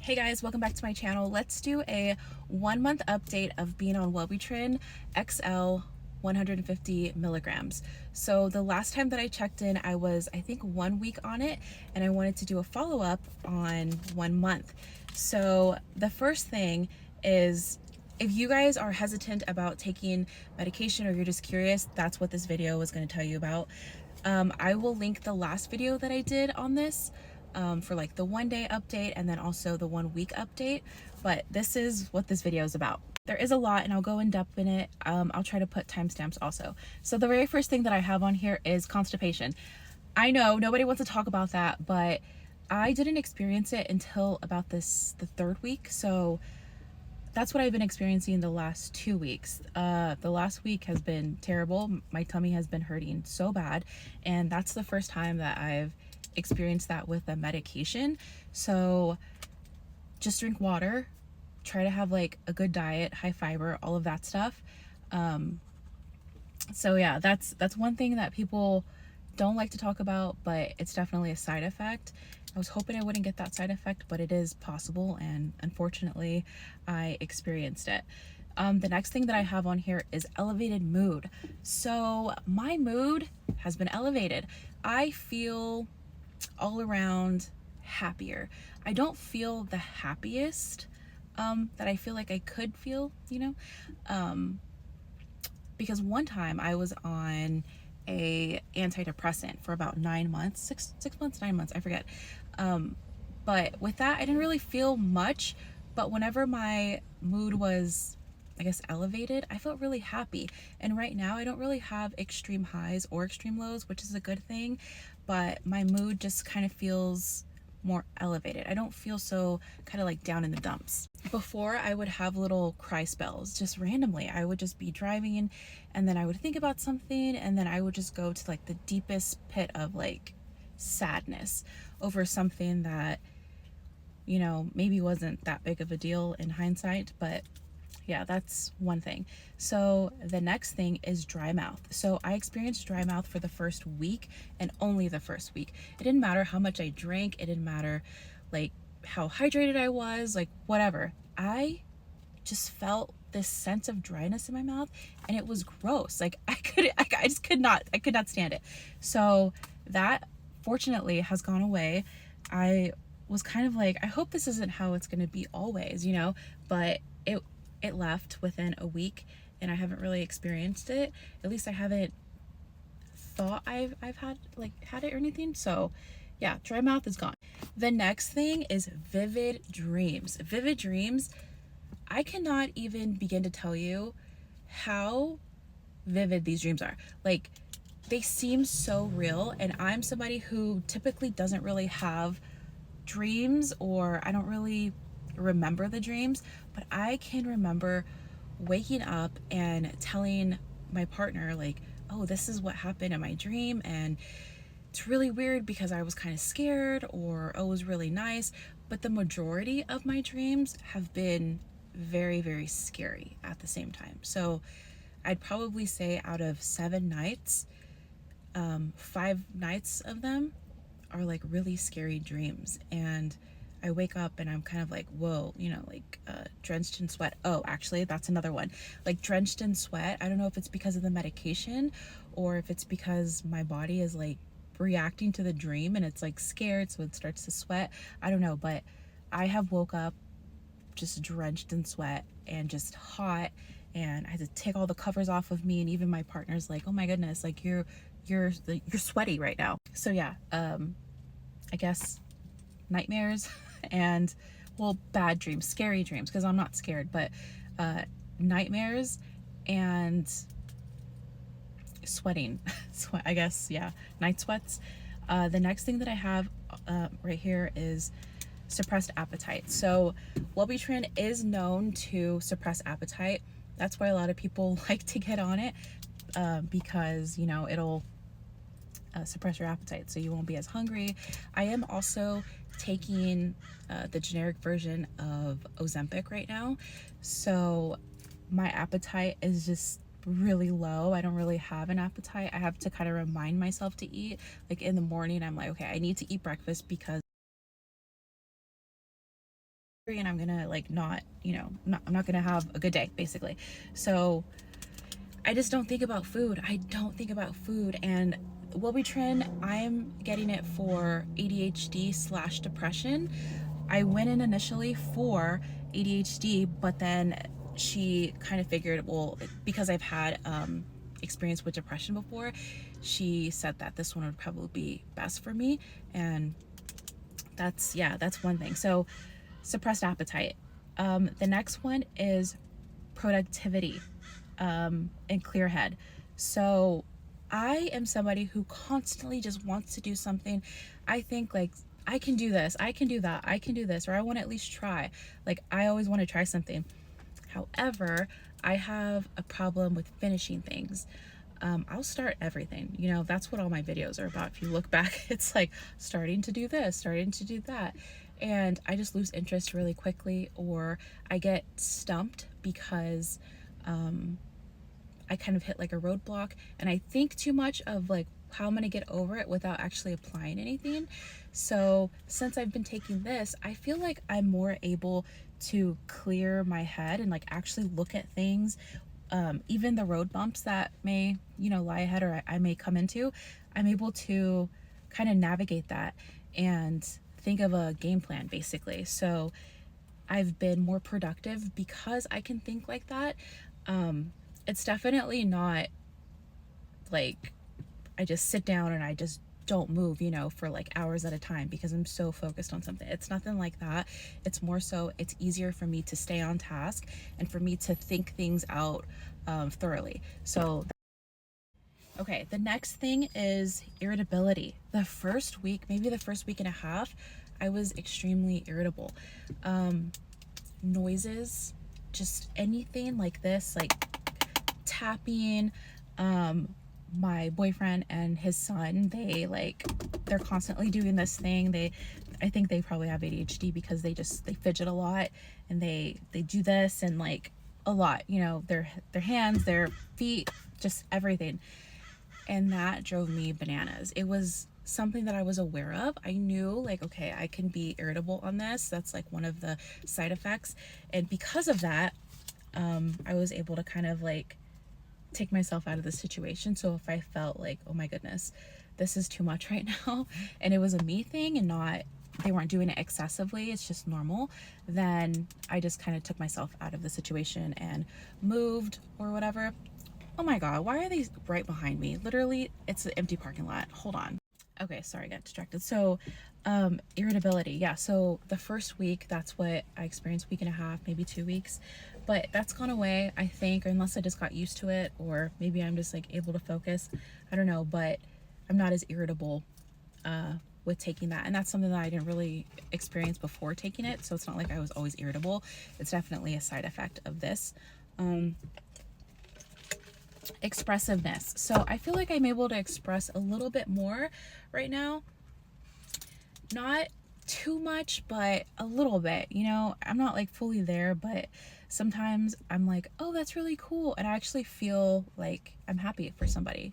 Hey guys, welcome back to my channel. Let's do a 1 month update of being on Wellbutrin XL 150 milligrams. So the last time that I checked in, I was, I think, 1 week on it, and I wanted to do a follow-up on 1 month. So the first thing is, if you guys are hesitant about taking medication or you're just curious, that's what this video is going to tell you about. I will link the last video that I did on this for like the 1 day update and then also the 1 week update, but this is what this video is about. There is a lot and I'll go in depth in it. I'll try to put timestamps also. So the very first thing that I have on here is constipation. I know nobody wants to talk about that, but I didn't experience it until about the 3rd week. So that's what I've been experiencing the last 2 weeks. The last week has been terrible. My tummy has been hurting so bad, and that's the first time that I've experienced that with a medication. So just drink water, try to have like a good diet, high fiber, all of that stuff. So yeah, that's one thing that people don't like to talk about, but it's definitely a side effect. I was hoping I wouldn't get that side effect, but it is possible, and unfortunately I experienced it. The next thing that I have on here is elevated mood. So my mood has been elevated. I feel all around happier. I don't feel the happiest that I feel like I could feel, because one time I was on a antidepressant for about 9 months, six months, 9 months, I forget. But with that, I didn't really feel much, but whenever my mood was, I guess, elevated, I felt really happy. And right now I don't really have extreme highs or extreme lows, which is a good thing, but my mood just kind of feels more elevated. I don't feel so kind of like down in the dumps. Before, I would have little cry spells just randomly. I would just be driving and then I would think about something, and then I would just go to like the deepest pit of like sadness over something that, maybe wasn't that big of a deal in hindsight, but yeah, that's one thing. So the next thing is dry mouth. So I experienced dry mouth for the first week, and only the first week. It didn't matter how much I drank. It didn't matter like how hydrated I was, like whatever. I just felt this sense of dryness in my mouth, and it was gross. Like I could not stand it. So that fortunately has gone away. I was kind of like, I hope this isn't how it's going to be always, but it left within a week, and I haven't really experienced it. At least I haven't thought I've had it or anything. So yeah, dry mouth is gone. The next thing is vivid dreams. Vivid dreams, I cannot even begin to tell you how vivid these dreams are. Like, they seem so real, and I'm somebody who typically doesn't really have dreams, or I don't really remember the dreams, but I can remember waking up and telling my partner like, oh, this is what happened in my dream, and it's really weird because I was kind of scared, or oh, it was really nice. But the majority of my dreams have been very, very scary at the same time. So I'd probably say out of 7 nights, 5 nights of them are like really scary dreams, and I wake up and I'm kind of like, whoa, drenched in sweat. Oh, actually, that's another one. Like drenched in sweat. I don't know if it's because of the medication or if it's because my body is like reacting to the dream and it's like scared, so it starts to sweat. I don't know, but I have woke up just drenched in sweat and just hot, and I had to take all the covers off of me, and even my partner's like, oh my goodness, like you're sweaty right now. So yeah, I guess nightmares and, well, bad dreams, scary dreams, because I'm not scared, but nightmares and sweating. I guess, yeah, night sweats. The next thing that I have right here is suppressed appetite. So Wellbutrin is known to suppress appetite. That's why a lot of people like to get on it, because it'll suppress your appetite, so you won't be as hungry. I am also taking the generic version of Ozempic right now, so my appetite is just really low. I don't really have an appetite. I have to kind of remind myself to eat. Like in the morning, I'm like, okay, I need to eat breakfast because and I'm gonna like not, you know, I'm not gonna have a good day basically. So I just don't think about food. I don't think about food. And Wellbutrin, I'm getting it for ADHD slash depression. I went in initially for ADHD, but then she kind of figured, well, because I've had experience with depression before, she said that this one would probably be best for me. And that's, yeah, that's one thing. So suppressed appetite. The next one is productivity and clear head. So I am somebody who constantly just wants to do something. I think like, I can do this, I can do that, I can do this, or I want to at least try. Like, I always want to try something. However, I have a problem with finishing things. I'll start everything, you know, that's what all my videos are about. If you look back, it's like starting to do this, starting to do that. And I just lose interest really quickly, or I get stumped because I kind of hit like a roadblock, and I think too much of like how I'm gonna get over it without actually applying anything. So since I've been taking this, I feel like I'm more able to clear my head and like actually look at things. Even the road bumps that may, you know, lie ahead or I may come into, I'm able to kind of navigate that and think of a game plan basically. So I've been more productive because I can think like that. It's definitely not like I just sit down and I just don't move, you know, for like hours at a time because I'm so focused on something. It's nothing like that. It's more so it's easier for me to stay on task and for me to think things out thoroughly. So okay, the next thing is irritability. The first week, maybe the first week and a half, I was extremely irritable. Noises, just anything like this, like tapping. My boyfriend and his son, they're constantly doing this thing. I think they probably have ADHD because they fidget a lot, and they do this and like a lot, you know, their hands, their feet, just everything. And that drove me bananas. It was something that I was aware of. I knew like, okay, I can be irritable on this. That's like one of the side effects. And because of that, I was able to kind of like take myself out of the situation. So if I felt like, oh my goodness, this is too much right now, and it was a me thing and not, they weren't doing it excessively, it's just normal, then I just kind of took myself out of the situation and moved or whatever. Oh my God, why are they right behind me? Literally, it's an empty parking lot. Hold on. Okay, sorry, I got distracted. So irritability, yeah, so the first week, that's what I experienced, week and a half, maybe 2 weeks, but that's gone away, I think, or unless I just got used to it, or maybe I'm just like able to focus, I don't know, but I'm not as irritable with taking that. And that's something that I didn't really experience before taking it, so it's not like I was always irritable. It's definitely a side effect of this. Expressiveness, so I feel like I'm able to express a little bit more right now. Not too much, but a little bit, you know. I'm not like fully there, but sometimes I'm like, oh, that's really cool, and I actually feel like I'm happy for somebody.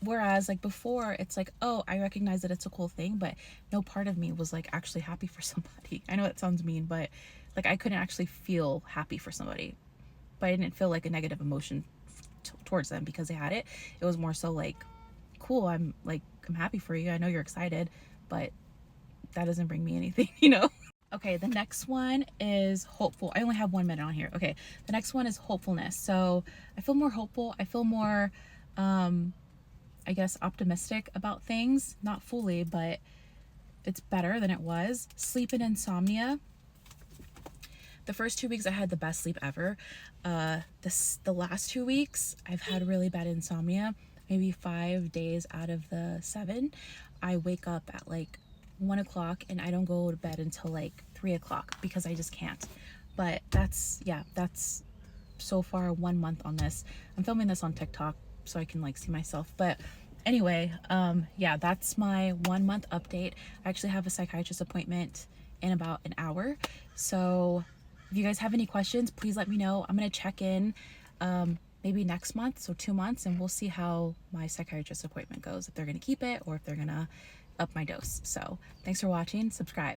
Whereas like before, it's like, oh, I recognize that it's a cool thing, but no part of me was like actually happy for somebody. I know it sounds mean, but like I couldn't actually feel happy for somebody, but I didn't feel like a negative emotion towards them because they had it. It was more so like, cool, I'm happy for you, I know you're excited, but that doesn't bring me anything, you know. Okay, the next one is hopeful. I only have 1 minute on here. Okay, the next one is hopefulness. So I feel more hopeful, I feel more I guess optimistic about things. Not fully, but it's better than it was. Sleep and insomnia. The first 2 weeks I had the best sleep ever. The last 2 weeks I've had really bad insomnia. Maybe 5 days out of the 7. I wake up at like 1 o'clock and I don't go to bed until like 3 o'clock because I just can't. But that's so far 1 month on this. I'm filming this on TikTok so I can like see myself. But anyway, yeah, that's my 1 month update. I actually have a psychiatrist appointment in about an hour. So if you guys have any questions, please let me know. I'm gonna check in maybe next month, so 2 months, and we'll see how my psychiatrist appointment goes, if they're gonna keep it or if they're gonna up my dose. So thanks for watching, subscribe.